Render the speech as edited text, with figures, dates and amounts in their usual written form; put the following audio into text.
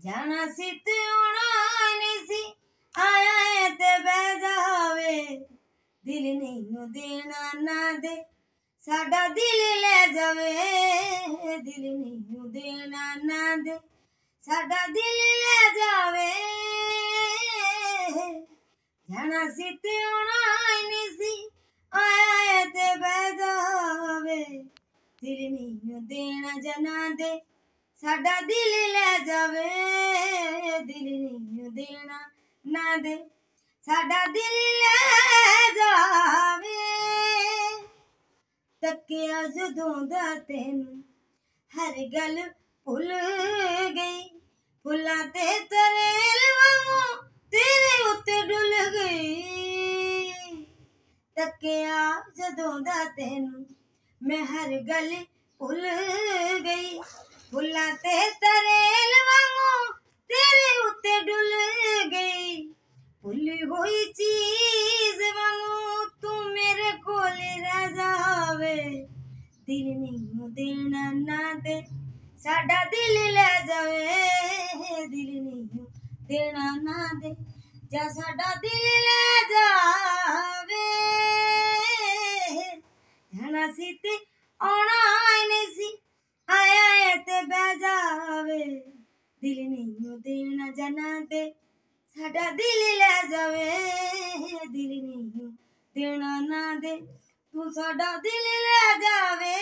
जाना सी ते आना नहीं सी, आया है ते बह जावे। दिल नहीं देना ना दे, साडा दिल ले जावे। दिल नहीं देना ना दे, साडा दिल ले जावे। जाना सी ते आना नहीं सी, आया है ते बह जावे। दिल नहीं देना जना दे, साडा दिल ले जावे। दिल नहीं देना ना दे, साडा दिल ले जावे। तकिया जदों दा तैनूं हर गल भुल गई, फुल्लां ते तरेल वांगू तेरे उत्ते डुल गई। तकिया जदों दा तैनूं मैं हर गल भुल गई, फुल्लां ते तरेल वांगू तेरे उत्ते डुल गई। भुली हुई चीज वांगू तू मेरे कोल रह जावे। दिल नहीं देना ना दे, साडा दिल ले जावे। दिल नहीं देना ना दे, जा साडा दिल ले जावे। जाना सी ते आना नहीं सी, आया है ते बह जावे। दिल नहीं देना जना दे, साडा दिल ले जावे। दिल नहीं देना ना दे, तू साडा दिल ले जावे।